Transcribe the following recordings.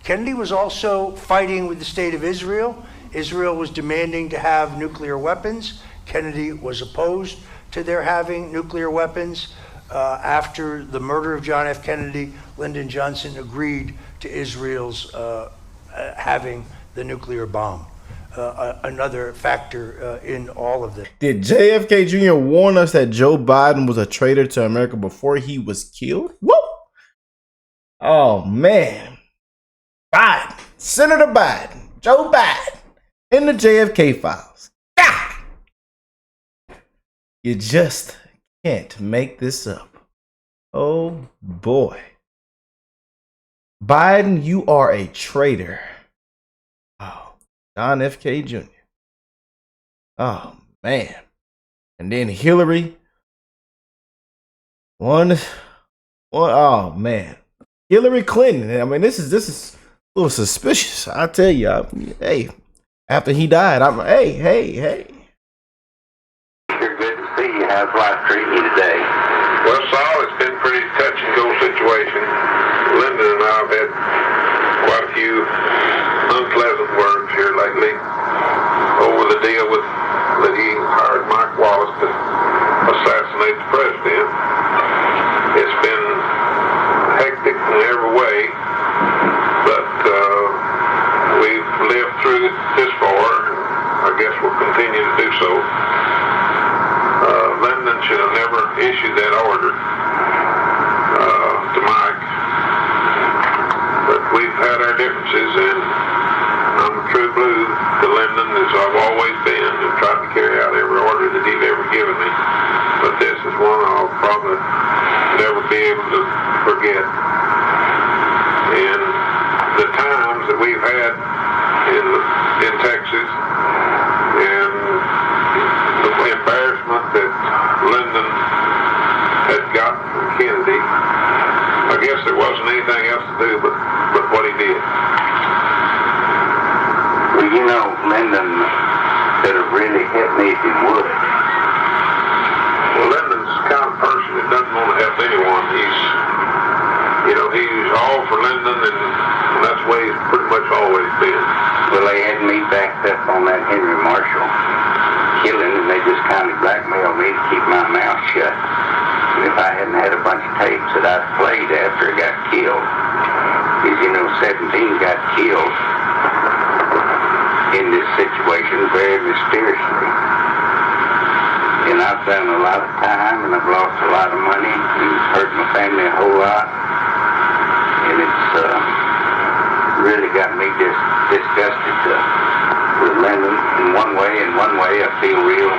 Kennedy was also fighting with the state of Israel. Israel was demanding to have nuclear weapons. Kennedy was opposed to their having nuclear weapons. After the murder of John F. Kennedy, Lyndon Johnson agreed to Israel's having the nuclear bomb. Another factor in all of this. Did JFK Jr. warn us that Joe Biden was a traitor to America before he was killed? Woo! Oh, man. Biden, Senator Biden, Joe Biden, in the JFK files. God! You just can't make this up. Oh, boy. Biden, you are a traitor. Oh. John F. K. Jr. Oh, man. And then Hillary. Oh, man. Hillary Clinton. I mean, this is a little suspicious. I tell you, hey, after he died, hey. You're good to see you. How's life treating you today? Well, Saul, it's been a pretty touch and go situation. Linda and I have had quite a few unpleasant words here lately over the deal with that he hired Mike Wallace to assassinate the president. It's been hectic in every way, but we've lived through it this far, and I guess we'll continue to do so. Lyndon should have never issued that order to Mike, but we've had our differences, and I'm a true blue to Lyndon, as I've always been, and tried to carry out every order that he'd ever given me. But this is one I'll probably never be able to forget. And the times that we've had in Texas, and the embarrassment that Lyndon had gotten from Kennedy, I guess there wasn't anything else to do but what he did. Well, you know, Lyndon could have really hit me if he would. Well, Lyndon's the kind of person that doesn't want to help anyone. He's all for Lyndon, and that's the way he's pretty much always been. Well, they had me backed up on that Henry Marshall killing, and they just kind of blackmailed me to keep my mouth shut. And if I hadn't had a bunch of tapes that I'd played after he got killed, because, you know, 17 got killed in this situation very mysteriously. And I've done a lot of time, and I've lost a lot of money, and it's hurt my family a whole lot. And it's really got me disgusted with Lyndon in one way I feel real.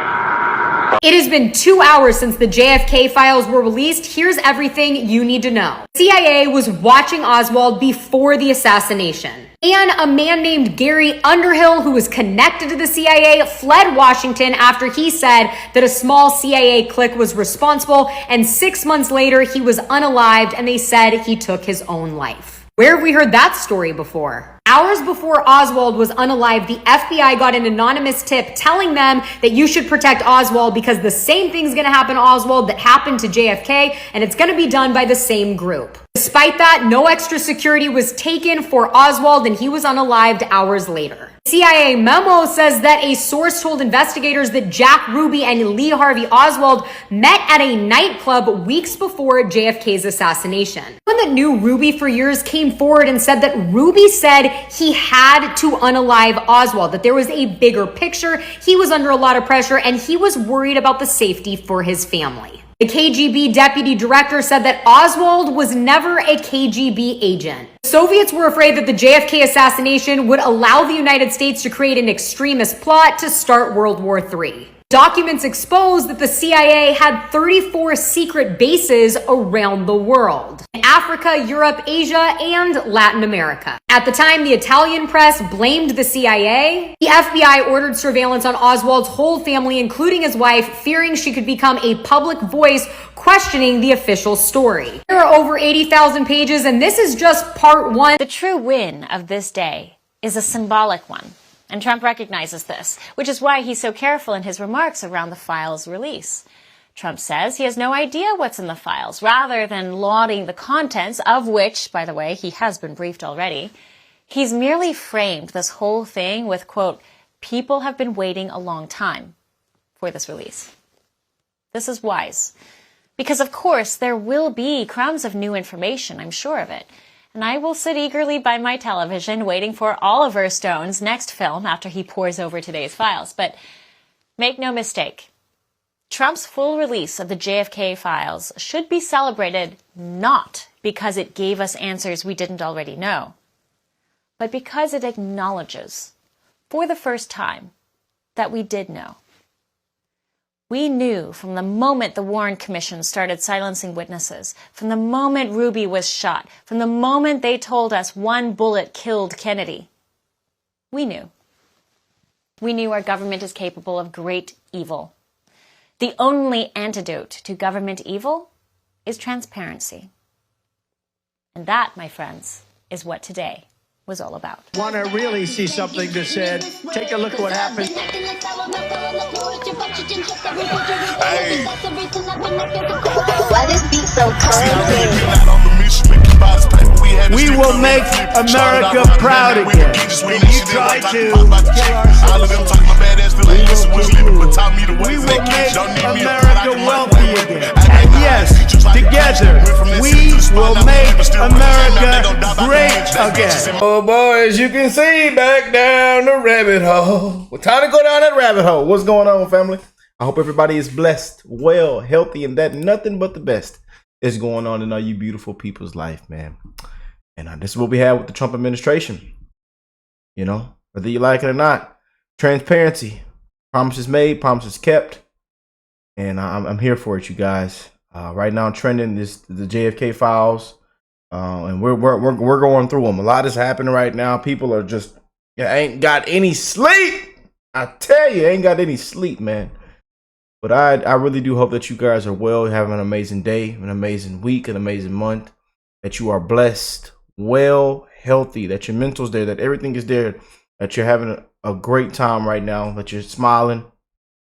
It has been 2 hours since the JFK files were released. Here's everything you need to know. CIA was watching Oswald before the assassination. And a man named Gary Underhill, who was connected to the CIA, fled Washington after he said that a small CIA clique was responsible. And 6 months later, he was unalived, and they said he took his own life. Where have we heard that story before? Hours before Oswald was unalived, the FBI got an anonymous tip telling them that you should protect Oswald because the same thing's going to happen to Oswald that happened to JFK, and it's going to be done by the same group. Despite that, no extra security was taken for Oswald, and he was unalived hours later. CIA memo says that a source told investigators that Jack Ruby and Lee Harvey Oswald met at a nightclub weeks before JFK's assassination. One that knew Ruby for years came forward and said that Ruby said he had to unalive Oswald, that there was a bigger picture, he was under a lot of pressure, and he was worried about the safety for his family. The KGB deputy director said that Oswald was never a KGB agent. The Soviets were afraid that the JFK assassination would allow the United States to create an extremist plot to start World War III. Documents expose that the CIA had 34 secret bases around the world in Africa, Europe, Asia, and Latin America. At the time, the Italian press blamed the CIA. The FBI ordered surveillance on Oswald's whole family, including his wife, fearing she could become a public voice questioning the official story. There are over 80,000 pages, and this is just part one. The true win of this day is a symbolic one. And Trump recognizes this, which is why he's so careful in his remarks around the files' release. Trump says he has no idea what's in the files, rather than lauding the contents, of which, by the way, he has been briefed already. He's merely framed this whole thing with, quote, people have been waiting a long time for this release. This is wise. Because, of course, there will be crumbs of new information, I'm sure of it. And I will sit eagerly by my television waiting for Oliver Stone's next film after he pores over today's files. But make no mistake, Trump's full release of the JFK files should be celebrated not because it gave us answers we didn't already know, but because it acknowledges, for the first time, that we did know. We knew from the moment the Warren Commission started silencing witnesses, from the moment Ruby was shot, from the moment they told us one bullet killed Kennedy. We knew. We knew our government is capable of great evil. The only antidote to government evil is transparency. And that, my friends, is what today was all about. Want to really see something that said, take a look at what happened. Hey. Why this beat so cold? We will make America proud again. When you try to we will make America wealthy again. And yes, together, we will make America great again. Oh boy, as you can see, back down the rabbit hole. Well, time to go down that rabbit hole. What's going on, family? I hope everybody is blessed, well, healthy, and that nothing but the best is going on in all you beautiful people's life, man. And this is what we have with the Trump administration. You know, whether you like it or not, transparency, promises made, promises kept, and I'm here for it, you guys. Right now, trending is the JFK files, and we're going through them. A lot is happening right now. People are just ain't got any sleep. I tell you, ain't got any sleep, man. But I really do hope that you guys are well, having an amazing day, an amazing week, an amazing month. That you are blessed, well, healthy. That your mental's there. That everything is there. That you're having a great time right now. That you're smiling.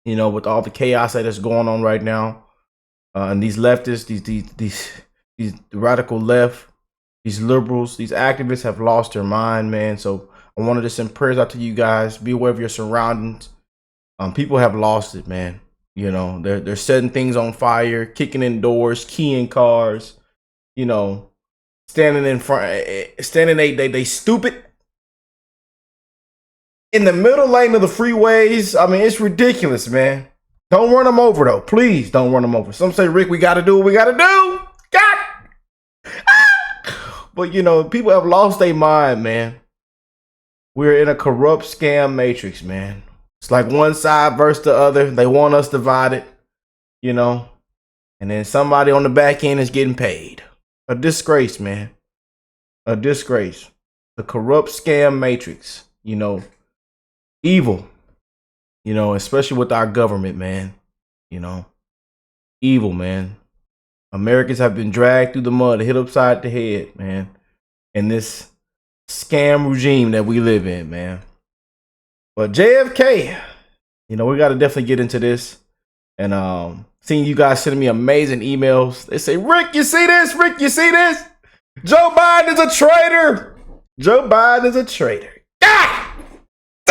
You know, with all the chaos that is going on right now. And these leftists, these radical left, these liberals, these activists have lost their mind, man. So I wanted to send prayers out to you guys. Be aware of your surroundings. People have lost it, man. You know, they're setting things on fire, kicking in doors, keying cars. You know, standing in front, they stupid in the middle lane of the freeways. I mean, it's ridiculous, man. Don't run them over, though. Please don't run them over. Some say, Rick, we got to do what we got to do. But, you know, people have lost their mind, man. We're in a corrupt scam matrix, man. It's like one side versus the other. They want us divided, you know. And then somebody on the back end is getting paid. A disgrace, man. A disgrace. The corrupt scam matrix, you know. Evil. You know, especially with our government, man. You know, evil, man. Americans have been dragged through the mud, hit upside the head, man. In this scam regime that we live in, man. But JFK, you know, we got to definitely get into this. And seeing you guys sending me amazing emails. They say, Rick, you see this? Rick, you see this? Joe Biden is a traitor. Joe Biden is a traitor. Ah!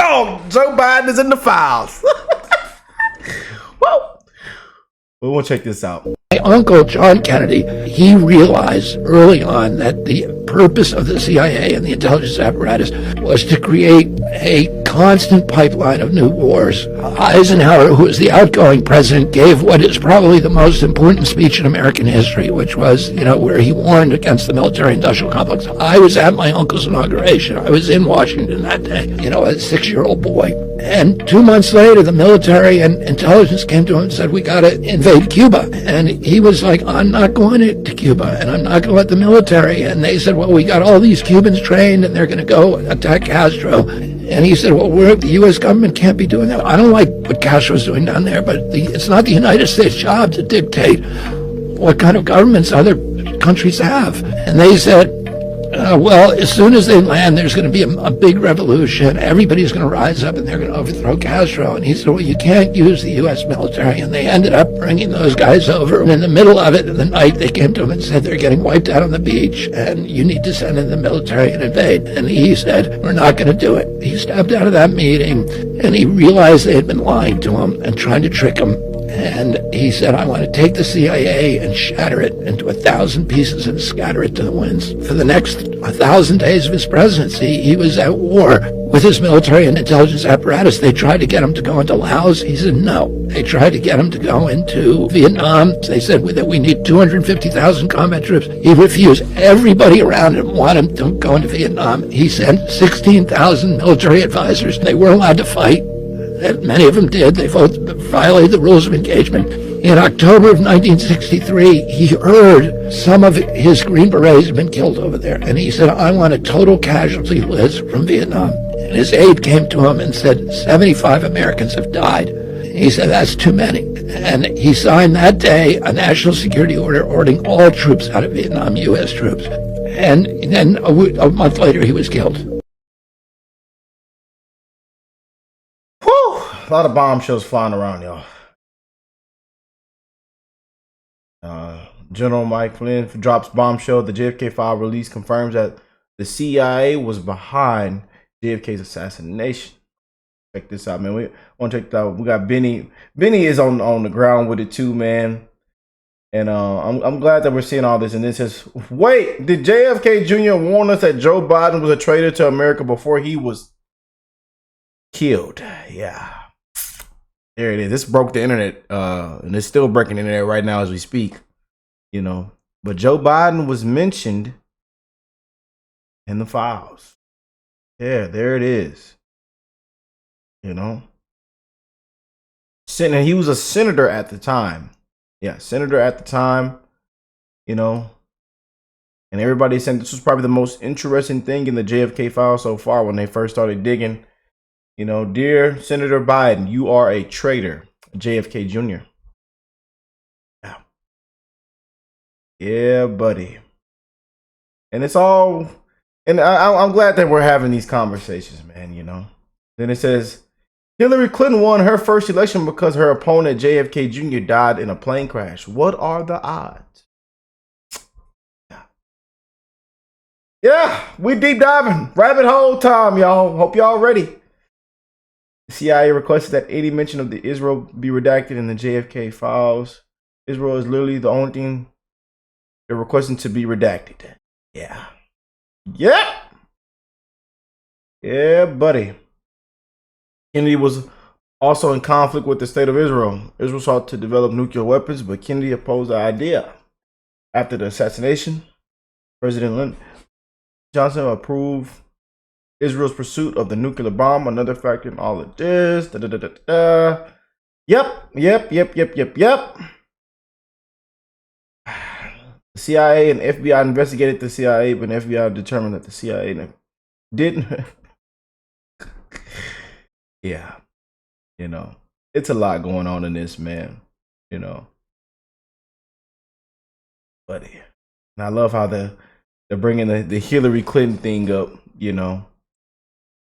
Oh, Joe Biden is in the files. Whoa. We want to check this out. My uncle, John Kennedy, he realized early on that the purpose of the CIA and the intelligence apparatus was to create a constant pipeline of new wars. Eisenhower, who was the outgoing president, gave what is probably the most important speech in American history, which was, you know, where he warned against the military-industrial complex. I was at my uncle's inauguration. I was in Washington that day, you know, a 6-year-old boy. And 2 months later, the military and intelligence came to him and said, we got to invade Cuba. And he was like, I'm not going to Cuba, and I'm not going to let the military. And they said, well, we got all these Cubans trained, and they're going to go attack Castro. And he said, well, the U.S. government can't be doing that. I don't like what Castro's doing down there, but it's not the United States' job to dictate what kind of governments other countries have. And they said, well, as soon as they land, there's going to be a big revolution. Everybody's going to rise up and they're going to overthrow Castro. And he said, well, you can't use the U.S. military. And they ended up bringing those guys over. And in the middle of it, in the night, they came to him and said, they're getting wiped out on the beach and you need to send in the military and invade. And he said, we're not going to do it. He stepped out of that meeting and he realized they had been lying to him and trying to trick him. And he said, I want to take the CIA and shatter it into 1,000 pieces and scatter it to the winds. For the next 1,000 days of his presidency, he was at war with his military and intelligence apparatus. They tried to get him to go into Laos. He said no. They tried to get him to go into Vietnam. They said that we need 250,000 combat troops. He refused. Everybody around him wanted him to go into Vietnam. He sent 16,000 military advisors. They weren't allowed to fight. Many of them did. They violated the rules of engagement. In October of 1963, he heard some of his Green Berets had been killed over there. And he said, I want a total casualty list from Vietnam. And his aide came to him and said, 75 Americans have died. He said, that's too many. And he signed that day a national security order ordering all troops out of Vietnam, U.S. troops. And then a month later, he was killed. A lot of bombshells flying around, y'all. General Mike Flynn drops bombshell. The JFK file release confirms that the CIA was behind JFK's assassination. Check this out, man. We want to check that out. We got Benny. Benny is on the ground with it too, man. And I'm glad that we're seeing all this. And it says, wait, did JFK Jr. warn us that Joe Biden was a traitor to America before he was killed? Yeah. There it is. This broke the internet, and it's still breaking the internet right now as we speak, you know. But Joe Biden was mentioned in the files. Yeah, there it is. You know. And he was a senator at the time. Yeah, senator at the time, you know. And everybody said this was probably the most interesting thing in the JFK file so far when they first started digging. You know, dear Senator Biden, you are a traitor, JFK Jr. Yeah. Yeah, buddy. And it's all, and I'm glad that we're having these conversations, man, you know. Then it says, Hillary Clinton won her first election because her opponent, JFK Jr., died in a plane crash. What are the odds? Yeah, we deep diving. Rabbit hole time, y'all. Hope y'all ready. The CIA requested that 80 mention of the Israel be redacted in the JFK files. Israel is literally the only thing they're requesting to be redacted. Yeah. Yep. Yeah, buddy. Kennedy was also in conflict with the state of Israel. Israel sought to develop nuclear weapons, but Kennedy opposed the idea. After the assassination, President Lyndon Johnson approved Israel's pursuit of the nuclear bomb. Another factor in all of this. Yep. The CIA and FBI investigated the CIA, but the FBI determined that the CIA didn't. Yeah. You know, it's a lot going on in this, man. You know. Buddy. And I love how they're bringing the Hillary Clinton thing up, you know.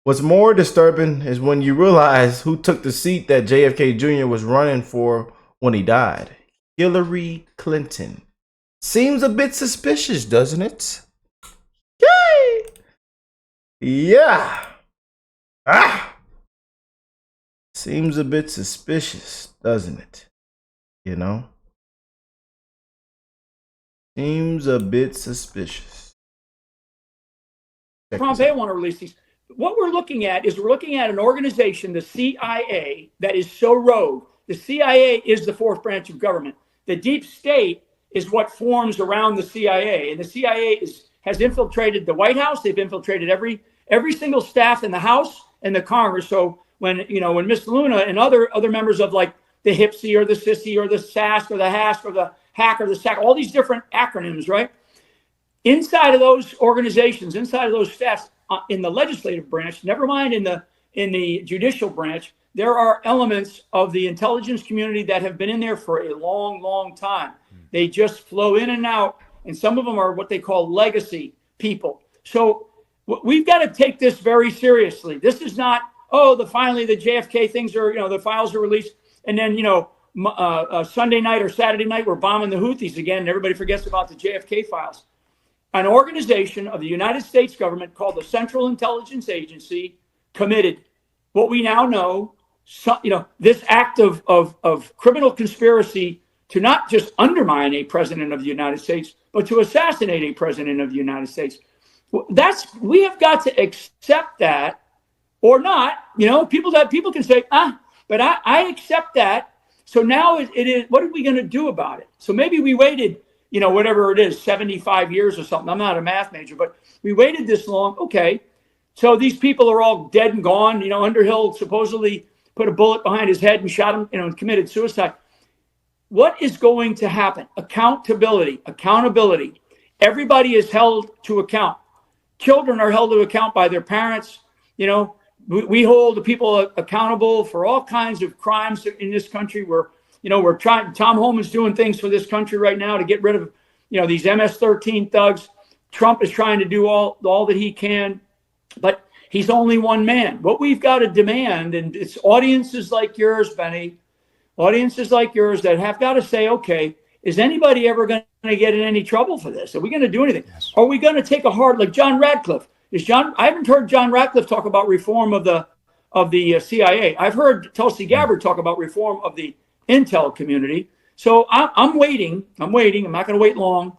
What's more disturbing is when you realize who took the seat that JFK Jr. was running for when he died. Hillary Clinton. Seems a bit suspicious, doesn't it? Yay! Yeah. Seems a bit suspicious, doesn't it? You know? Seems a bit suspicious. Pompeo want to release these. What we're looking at is we're looking at an organization, the CIA, that is so rogue. The CIA is the fourth branch of government. The deep state is what forms around the CIA, and the CIA has infiltrated the White House. They've infiltrated every single staff in the House and the Congress. So when Miss Luna and other members of like the HIPSI or the SISI or the SASC or the HASC or the HAC or the SAC, all these different acronyms, right? Inside of those organizations, inside of those staffs, in the legislative branch, never mind in the judicial branch, there are elements of the intelligence community that have been in there for a long, long time. They just flow in and out, and some of them are what they call legacy people. So we've got to take this very seriously. This is not, oh, finally the JFK things are, the files are released. And then, Sunday night or Saturday night, we're bombing the Houthis again. And everybody forgets about the JFK files. An organization of the United States government called the Central Intelligence Agency committed what we now know, this act of criminal conspiracy to not just undermine a president of the United States, but to assassinate a president of the United States. We have got to accept that or not. People can say, but I accept that. So now it is, what are we going to do about it? So maybe we waited, whatever it is, 75 years or something. I'm not a math major, but we waited this long. Okay. So these people are all dead and gone. Underhill supposedly put a bullet behind his head and shot him, and committed suicide. What is going to happen? Accountability. Everybody is held to account. Children are held to account by their parents. We hold the people accountable for all kinds of crimes in this country. We're trying. Tom Homan's doing things for this country right now to get rid of, these MS-13 thugs. Trump is trying to do all that he can, but he's only one man. What we've got to demand, and it's audiences like yours, Benny, audiences like yours that have got to say, okay, is anybody ever going to get in any trouble for this? Are we going to do anything? Yes. Are we going to take a hard, like John Radcliffe? I haven't heard John Radcliffe talk about reform of the CIA. I've heard Tulsi Gabbard talk about reform of the intel community. So I'm waiting. I'm not going to wait long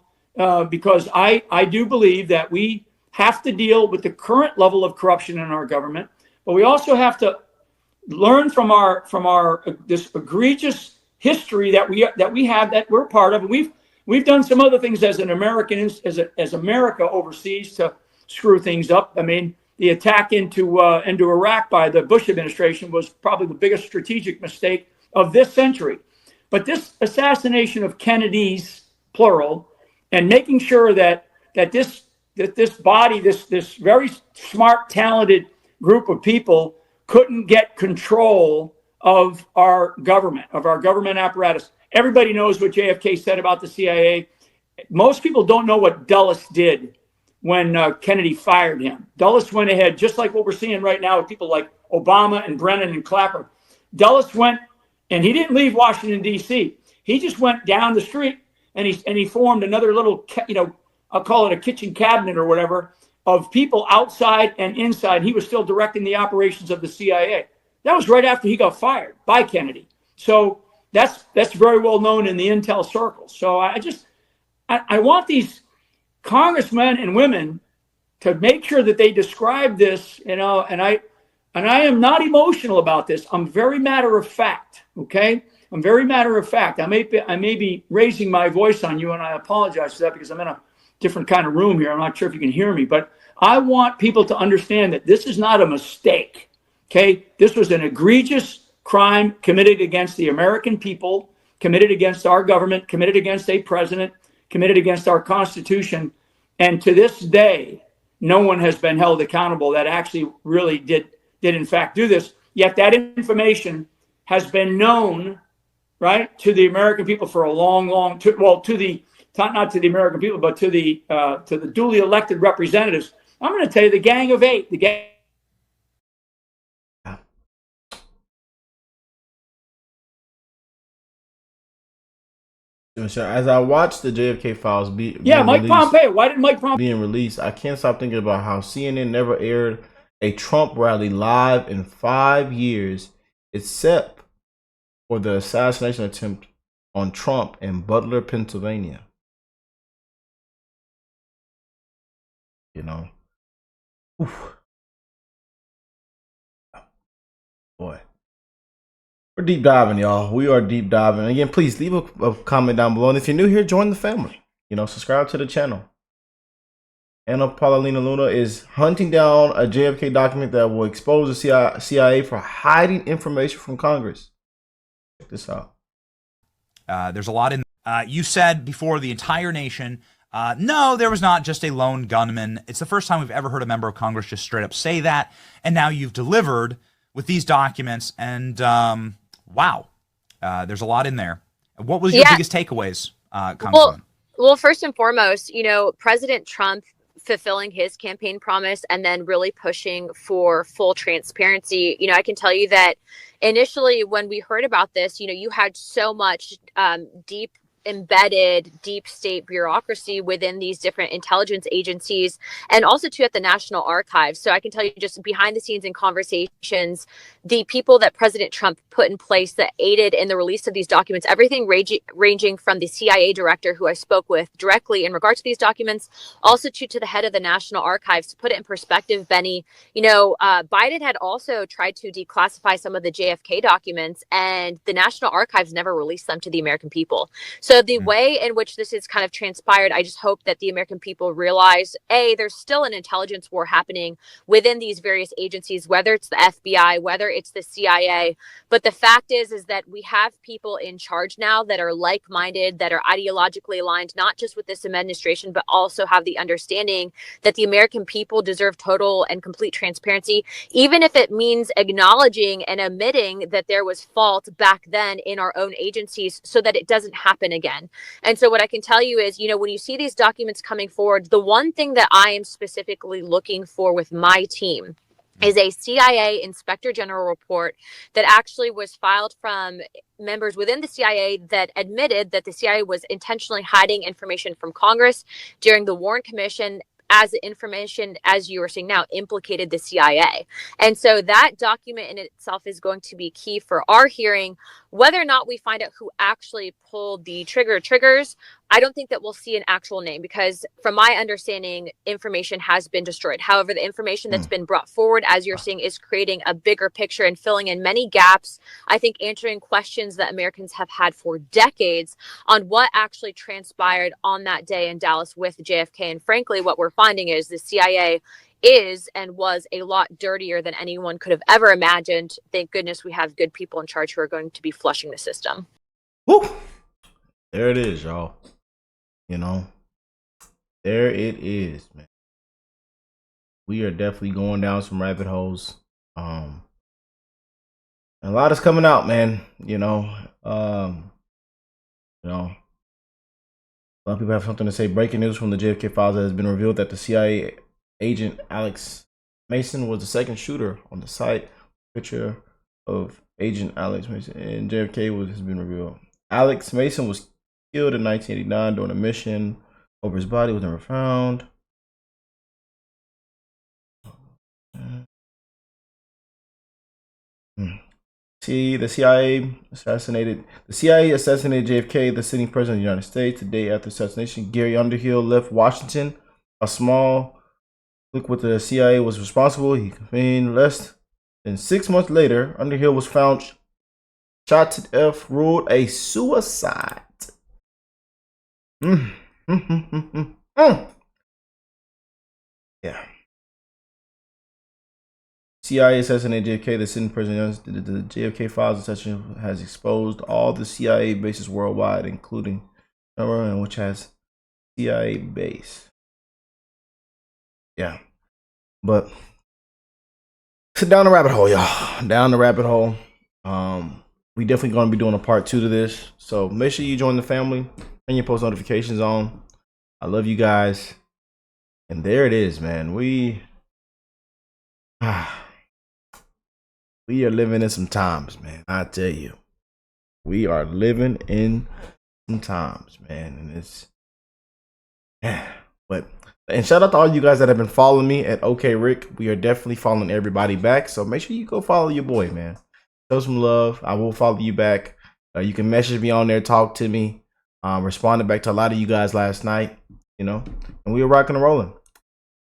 because I do believe that we have to deal with the current level of corruption in our government, but we also have to learn from our this egregious history that we have, that we're part of. And we've done some other things as an American, as America overseas to screw things up. I mean, the attack into Iraq by the Bush administration was probably the biggest strategic mistake of this century. But this assassination of Kennedys, plural, and making sure that this body, this very smart, talented group of people couldn't get control of our government apparatus. Everybody knows what JFK said about the CIA. Most people don't know what Dulles did when Kennedy fired him. Dulles went ahead, just like what we're seeing right now with people like Obama and Brennan and Clapper. Dulles went, and he didn't leave Washington, D.C. He just went down the street and he formed another little, I'll call it a kitchen cabinet or whatever, of people outside and inside. He was still directing the operations of the CIA. That was right after he got fired by Kennedy. So that's very well known in the intel circles. So I want these congressmen and women to make sure that they describe this, and I am not emotional about this. I'm very matter of fact. Okay, I'm very matter of fact. I may be raising my voice on you, and I apologize for that because I'm in a different kind of room here. I'm not sure if you can hear me, but I want people to understand that this is not a mistake. Okay, this was an egregious crime committed against the American people, committed against our government, committed against a president, committed against our Constitution. And to this day, no one has been held accountable that actually really did in fact do this. Yet that information has been known, right, to the American people for a long, not to the American people, but to the duly elected representatives. I'm going to tell you, the Gang of Eight, As I watched the JFK files being Pompeo. Why did Mike Pompeo being released? I can't stop thinking about how CNN never aired a Trump rally live in 5 years, except for the assassination attempt on Trump in Butler, Pennsylvania. Oof. Boy. We're deep diving, y'all. We are deep diving. Again, please leave a comment down below. And if you're new here, join the family. Subscribe to the channel. Anna Paulina Luna is hunting down a JFK document that will expose the CIA for hiding information from Congress. Check this out. There's a lot in. You said before the entire nation, no, there was not just a lone gunman. It's the first time we've ever heard a member of Congress just straight up say that. And now you've delivered with these documents. And wow, there's a lot in there. What was your biggest takeaways, Congressman? Well, first and foremost, President Trump fulfilling his campaign promise and then really pushing for full transparency. I can tell you that initially when we heard about this, you had so much embedded deep state bureaucracy within these different intelligence agencies, and also too at the National Archives. So I can tell you, just behind the scenes in conversations, the people that President Trump put in place that aided in the release of these documents, everything ranging from the CIA director who I spoke with directly in regard to these documents, also to the head of the National Archives. To put it in perspective, Benny, Biden had also tried to declassify some of the JFK documents, and the National Archives never released them to the American people. So the way in which this has kind of transpired, I just hope that the American people realize, there's still an intelligence war happening within these various agencies, whether it's the FBI, whether it's the CIA. But the fact is that we have people in charge now that are like-minded, that are ideologically aligned, not just with this administration, but also have the understanding that the American people deserve total and complete transparency, even if it means acknowledging and admitting that there was fault back then in our own agencies so that it doesn't happen again. And so what I can tell you is, when you see these documents coming forward, the one thing that I am specifically looking for with my team is a CIA Inspector General report that actually was filed from members within the CIA that admitted that the CIA was intentionally hiding information from Congress during the Warren Commission, as the information, as you were saying now, implicated the CIA. And so that document in itself is going to be key for our hearing. Whether or not we find out who actually pulled the triggers, I don't think that we'll see an actual name, because from my understanding, information has been destroyed. However, the information that's been brought forward, as you're seeing, is creating a bigger picture and filling in many gaps. I think answering questions that Americans have had for decades on what actually transpired on that day in Dallas with JFK. And frankly, what we're finding is the CIA is and was a lot dirtier than anyone could have ever imagined. Thank goodness we have good people in charge who are going to be flushing the system. Woo! There it is, y'all. There it is, man. We are definitely going down some rabbit holes. A lot is coming out, man. A lot of people have something to say. Breaking news from the JFK files: that has been revealed that the CIA agent Alex Mason was the second shooter on the site. Picture of Agent Alex Mason and JFK has been revealed. Alex Mason was killed in 1989 during a mission. Over his body was never found. See, the CIA assassinated JFK, the sitting president of the United States. The day after assassination, Gary Underhill left Washington. A small look what the CIA was responsible. He convened less than 6 months later. Underhill was found shot to death, ruled a suicide. Yeah. CIA assassinated JFK, the sitting president. The JFK files section has exposed all the CIA bases worldwide, including number one, which has CIA base. Yeah, but down the rabbit hole, y'all. Down the rabbit hole. We definitely going to be doing a part 2 to this, so make sure you join the family and your post notifications on. I love you guys, and there it is, man. We are living in some times, man. I tell you, we are living in some times, man, and it's but. And shout out to all you guys that have been following me at OkayRickk. We are definitely following everybody back, so make sure you go follow your boy, man. Show some love. I will follow you back. You can message me on there, talk to me. Responded back to a lot of you guys last night, and we were rocking and rolling.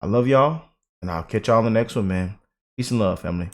I love y'all, and I'll catch y'all on the next one, man. Peace and love, family.